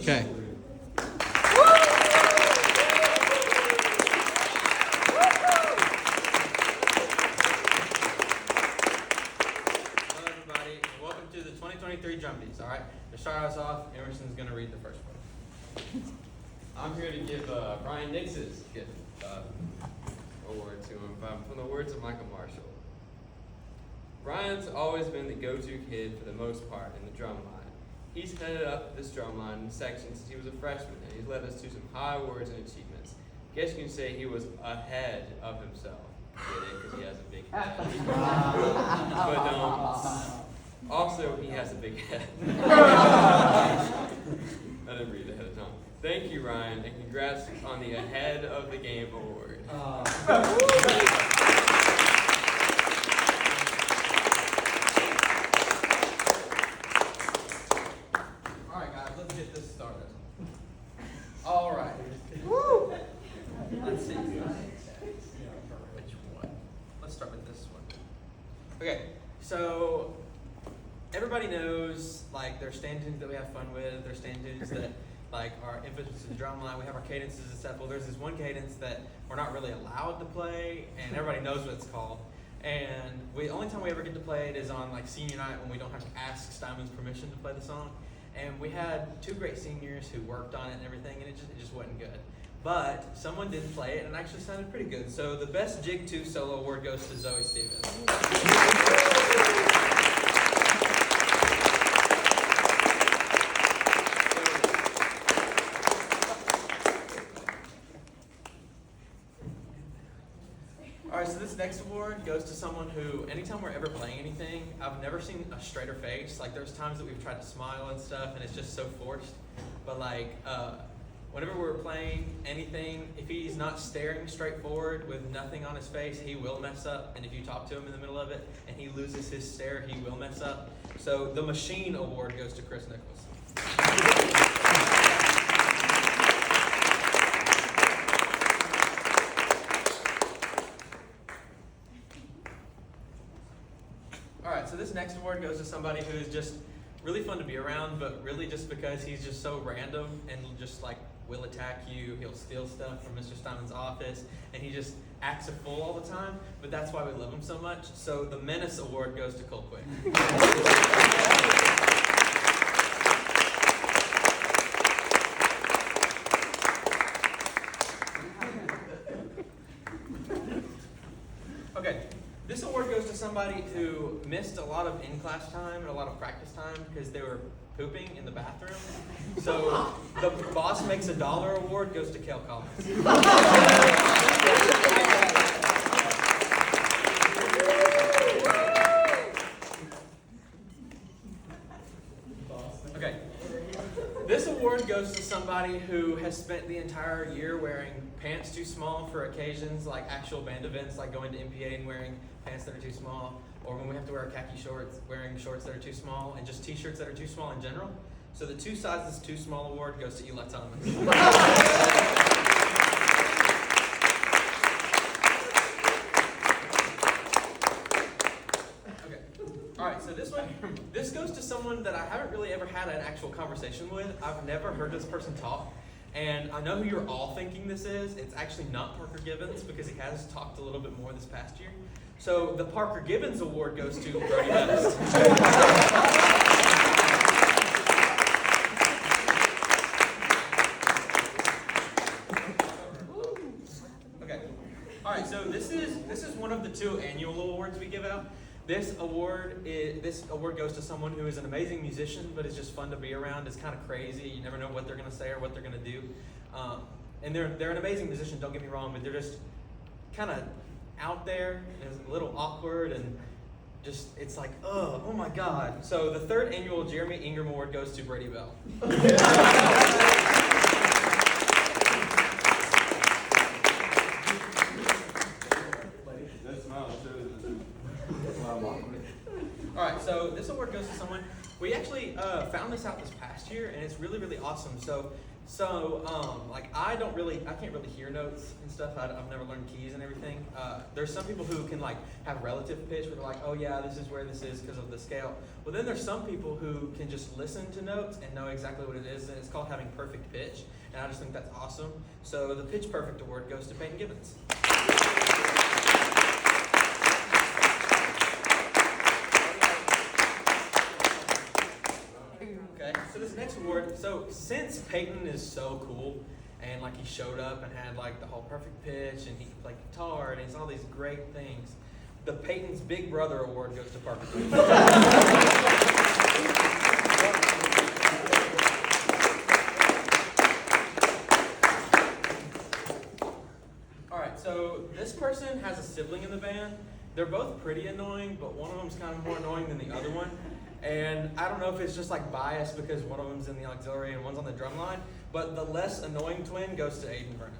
Okay. Hello, everybody, and welcome to the 2023 Drumdies. All right, to start us off, Emerson's going to read the first one. I'm here to give Brian Nix's gift award to him from the words of Michael Marshall. Brian's always been the go-to kid for the most part in the drum line. He's headed up this drum line in section since he was a freshman, and he's led us to some high awards and achievements. Guess you can say he was ahead of himself. Get it? Because he has a big head. But also, he has a big head. I didn't read ahead of time. Thank you, Ryan, and congrats on the Ahead of the Game award. Alright, guys, let's get this started. Alright. Woo! Let's see. Which one? Let's start with this one. Okay, so everybody knows, like, there's stand tunes that we have fun with, there's stand tunes that, like, are infants to the drum line, we have our cadences and stuff. Well, there's this one cadence that we're not really allowed to play, and everybody knows what it's called. And the only time we ever get to play it is on, like, senior night when we don't have to ask Steinman's permission to play the song. And we had two great seniors who worked on it and everything, and it just wasn't good. But someone did play it, and it actually sounded pretty good. So the best Jig 2 solo award goes to Zoe Stevens. Alright, so this next award goes to someone who, anytime we're ever playing anything, I've never seen a straighter face. Like, there's times that we've tried to smile and stuff, and it's just so forced. But, like, whenever we're playing anything, if he's not staring straight forward with nothing on his face, he will mess up. And if you talk to him in the middle of it and he loses his stare, he will mess up. So the Machine award goes to Chris Nichols. Alright, so this next award goes to somebody who is just really fun to be around, but really just because he's just so random and just, like, will attack you. He'll steal stuff from Mr. Steinman's office, and he just acts a fool all the time, but that's why we love him so much. So the Menace award goes to Cole Quick. Okay, this award goes to somebody who missed a lot of in-class time and a lot of practice time because they were pooping in the bathroom. So the Boss Makes a Dollar award goes to Kel Collins. Okay, this award goes to somebody who has spent the entire year wearing pants too small for occasions like actual band events, like going to MPA and wearing pants that are too small, or when we have to wear khaki shorts, wearing shorts that are too small, and just t-shirts that are too small in general. So the Two Sizes Too Small award goes to Eli Thomas. Okay. Alright, so this goes to someone that I haven't really ever had an actual conversation with. I've never heard this person talk. And I know who you're all thinking this is. It's actually not Parker Gibbons because he has talked a little bit more this past year. So the Parker Gibbons award goes to Brody Best. Okay. All right. So this is one of the two annual awards we give out. This award goes to someone who is an amazing musician, but is just fun to be around. It's kind of crazy. You never know what they're going to say or what they're going to do. And they're an amazing musician, don't get me wrong, but they're just kind of out there, and it's a little awkward, and just, it's like, oh my God. So the third annual Jeremy Ingram Award goes to Brady Bell. Alright, so this award goes to someone, we actually found this out this past year, and it's really, really awesome. So So, I can't really hear notes and stuff. I've never learned keys and everything. There's some people who can like have relative pitch where they're like, oh yeah, this is where this is because of the scale. Well, then there's some people who can just listen to notes and know exactly what it is, and it's called having perfect pitch. And I just think that's awesome. So the Pitch Perfect Award goes to Peyton Gibbons. Okay, so this next award, so since Peyton is so cool, and like he showed up and had like the whole perfect pitch, and he could play guitar, and he's all these great things, the Peyton's Big Brother Award goes to Parker. Alright, so this person has a sibling in the band. They're both pretty annoying, but one of them's kind of more annoying than the other one. And I don't know if it's just like bias because one of them's in the auxiliary and one's on the drum line, but the less annoying twin goes to Aiden Vernon.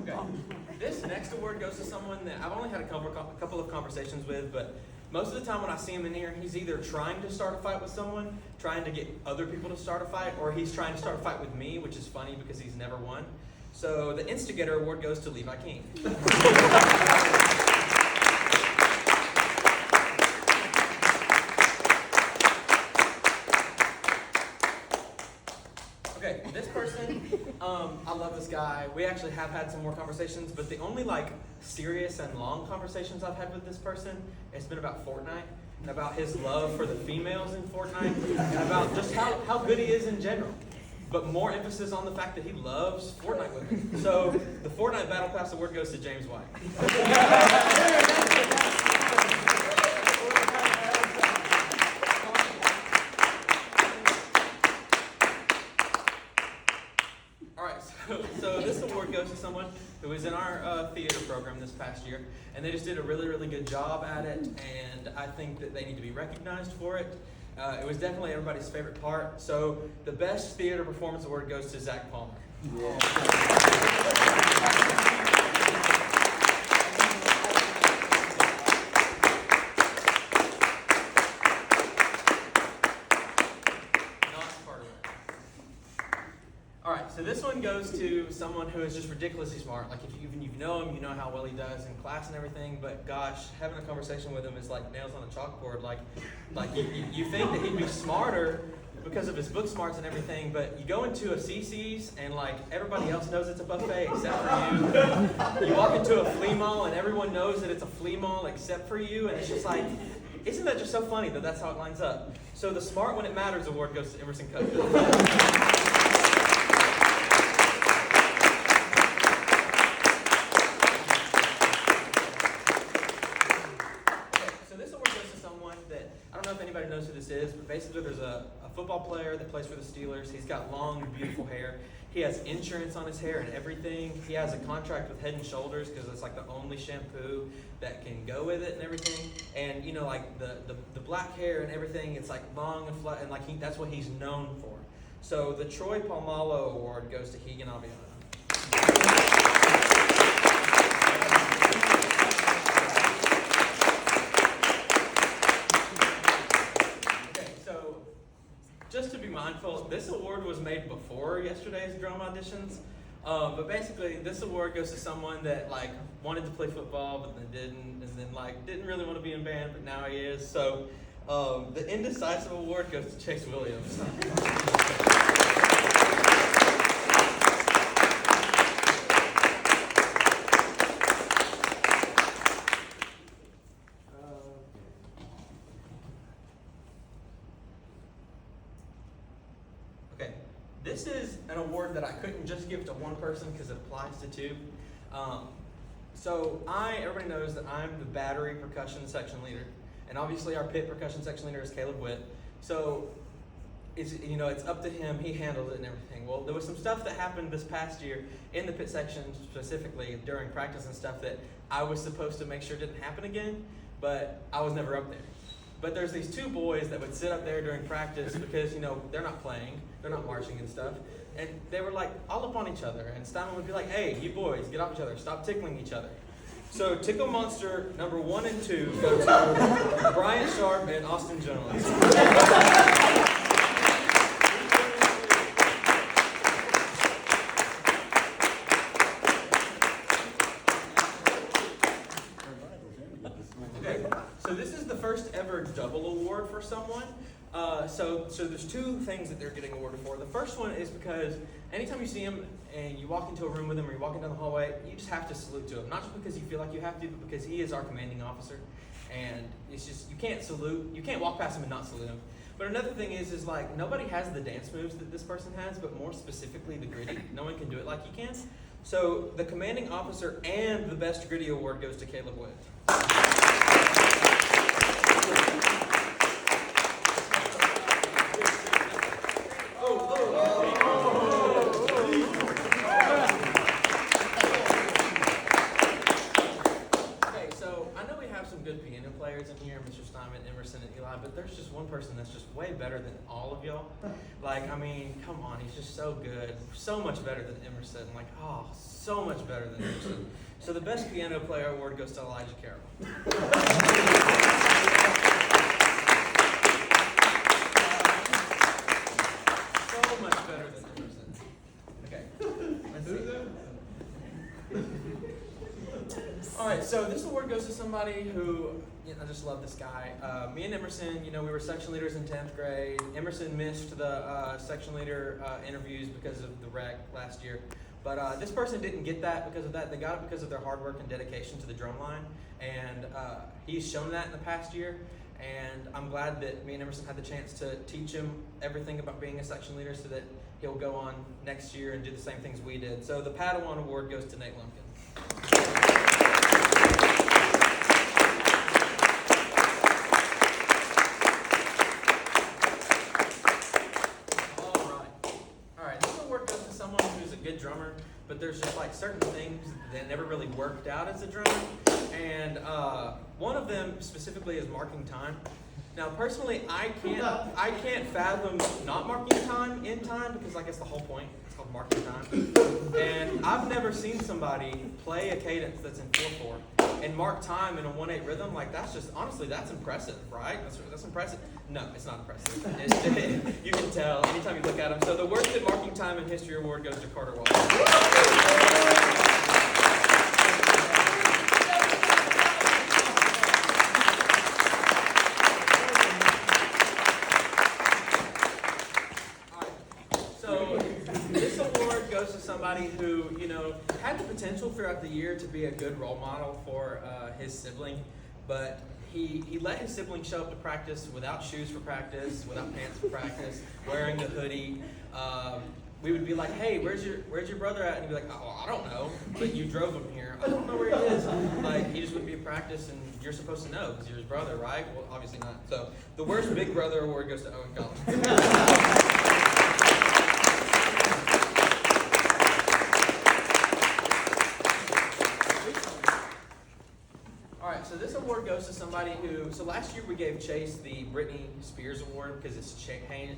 Okay. This next award goes to someone that I've only had a couple of conversations with, but most of the time when I see him in here, he's either trying to start a fight with someone, trying to get other people to start a fight, or he's trying to start a fight with me, which is funny because he's never won. So the Instigator Award goes to Levi King. Okay, this person, I love this guy. We actually have had some more conversations, but the only like serious and long conversations I've had with this person, it's been about Fortnite, and about his love for the females in Fortnite, and about just how good he is in general. But more emphasis on the fact that he loves Fortnite women. So the Fortnite Battle Pass Award goes to James White. Alright, so this award goes to someone who was in our theater program this past year, and they just did a really, really good job at it, and I think that they need to be recognized for it. It was definitely everybody's favorite part. So the Best Theater Performance Award goes to Zach Palmer. Yeah. Alright, so this one goes to someone who is just ridiculously smart. Like if you know him, you know how well he does in class and everything, but gosh, having a conversation with him is like nails on a chalkboard. Like you think that he'd be smarter because of his book smarts and everything, but you go into a CC's and like everybody else knows it's a buffet except for you. You walk into a flea mall and everyone knows that it's a flea mall except for you, and it's just like, isn't that just so funny that that's how it lines up? So the Smart When It Matters Award goes to Emerson Cudgel. Anybody knows who this is, but basically there's a football player that plays for the Steelers. He's got long, beautiful hair. He has insurance on his hair and everything. He has a contract with Head & Shoulders because it's like the only shampoo that can go with it and everything. And you know, like the black hair and everything, it's like long and flat, and like that's what he's known for. So the Troy Palmalo Award goes to Keegan Aviana. Just to be mindful, this award was made before yesterday's drum auditions, but basically this award goes to someone that like wanted to play football but then didn't, and then like didn't really want to be in band but now he is. So the Indecisive Award goes to Chase Williams. This is an award that I couldn't just give to one person because it applies to two. Everybody knows that I'm the battery percussion section leader, and obviously our pit percussion section leader is Caleb Witt. So it's up to him. He handles it and everything. Well, there was some stuff that happened this past year in the pit section specifically during practice and stuff that I was supposed to make sure didn't happen again, but I was never up there. But there's these two boys that would sit up there during practice because, they're not playing, they're not marching and stuff. And they were like all up on each other. And Steinman would be like, hey, you boys, get off each other, stop tickling each other. So Tickle Monster number 1 and 2 go to Bryant Sharp and Austin Jones. Okay, so this is the first ever double award for someone. So there's 2 things that they're getting awarded for. The first one is because anytime you see him and you walk into a room with him or you're walking down the hallway, you just have to salute to him. Not just because you feel like you have to, but because he is our commanding officer. And it's just, you can't walk past him and not salute him. But another thing is like, nobody has the dance moves that this person has, but more specifically the gritty. No one can do it like he can. So the commanding officer and the best gritty award goes to Caleb Wood. Good piano players in here, Mr. Steinman, Emerson, and Eli, but there's just one person that's just way better than all of y'all. Like, I mean, come on, he's just so good, so much better than Emerson. Like, oh, so much better than Emerson. So the best piano player award goes to Elijah Carroll. So much better than Emerson. Okay, let's see. All right, so this award goes to somebody who, I just love this guy. Me and Emerson, we were section leaders in 10th grade. Emerson missed the section leader interviews because of the wreck last year. But this person didn't get that because of that. They got it because of their hard work and dedication to the drum line. And he's shown that in the past year. And I'm glad that me and Emerson had the chance to teach him everything about being a section leader so that he'll go on next year and do the same things we did. So the Padawan Award goes to Nate Lumpkin. Good drummer, but there's just like certain things that never really worked out as a drummer, and one of them specifically is marking time. Now, personally, I can't fathom not marking time in time because like it's the whole point. It's called marking time, and I've never seen somebody play a cadence that's in 4/4 and mark time in a 1/8 rhythm. Like that's just honestly that's impressive, right? That's impressive. No, it's not impressive. You can tell anytime you look at them. So the worst at marking time in history award goes to Carter Walton. So this award goes to somebody who, had the potential throughout the year to be a good role model for his sibling, but he let his sibling show up to practice without shoes for practice, without pants for practice, wearing the hoodie. We would be like, hey, where's your brother at? And he'd be like, oh, I don't know, but you drove him here. I don't know where he is. Like, he just wouldn't be at practice, and you're supposed to know because you're his brother, right? Well, obviously not. So the worst big brother award goes to Owen Collins. So this award goes to somebody who, so last year we gave Chase the Britney Spears Award because his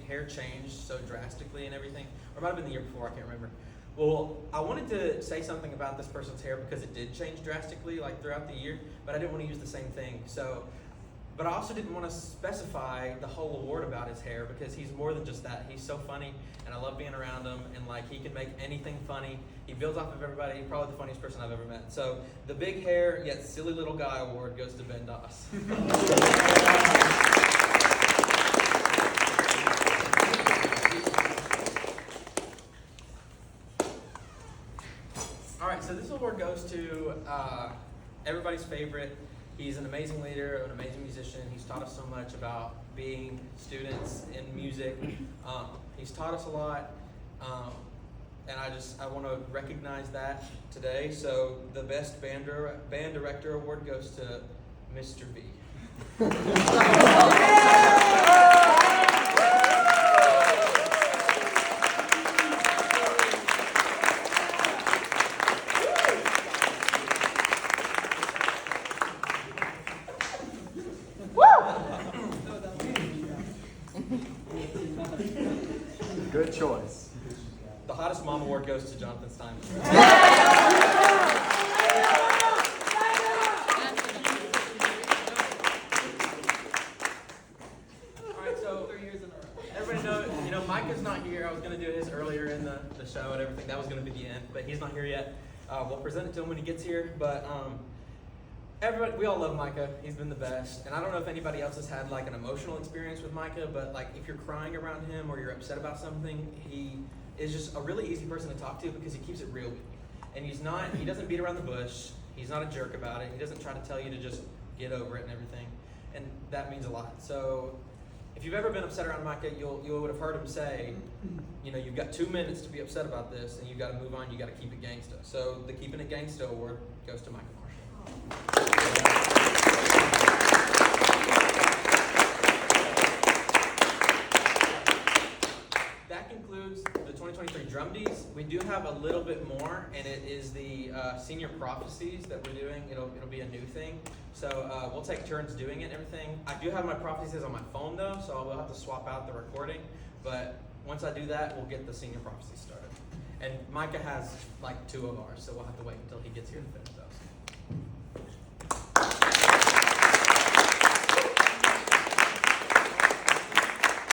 hair changed so drastically and everything. Or it might have been the year before, I can't remember. Well, I wanted to say something about this person's hair because it did change drastically like throughout the year, but I didn't want to use the same thing. But I also didn't want to specify the whole award about his hair because he's more than just that. He's so funny, and I love being around him, and like he can make anything funny. He builds off of everybody. He's probably the funniest person I've ever met. So the big hair yet silly little guy award goes to Ben Doss. All right, so this award goes to everybody's favorite. He's an amazing leader, an amazing musician. He's taught us so much about being students in music. He's taught us a lot, and I want to recognize that today. So the best band director award goes to Mr. B. Good choice. The hottest mom award goes to Jonathan Steinman. do his earlier in the show and everything. That was going to be the end, but he's not here yet. We'll present it to him when he gets here. But everybody, we all love Micah. He's been the best. And I don't know if anybody else has had like an emotional experience with Micah, but like if you're crying around him or you're upset about something, he is just a really easy person to talk to because he keeps it real with you. And he doesn't beat around the bush. He's not a jerk about it. He doesn't try to tell you to just get over it and everything. And that means a lot. So if you've ever been upset around Micah, you would have heard him say, you know, you've got 2 minutes to be upset about this, and you've got to move on. You got to keep it gangsta. So the Keeping It Gangsta award goes to Micah Marshall. That concludes the 2023 Drumdies. We do have a little bit more, and it is the senior prophecies that we're doing. It'll be a new thing. So we'll take turns doing it and everything. I do have my prophecies on my phone though, so I will have to swap out the recording. But once I do that, we'll get the senior prophecies started. And Micah has like 2 of ours, so we'll have to wait until he gets here to finish those.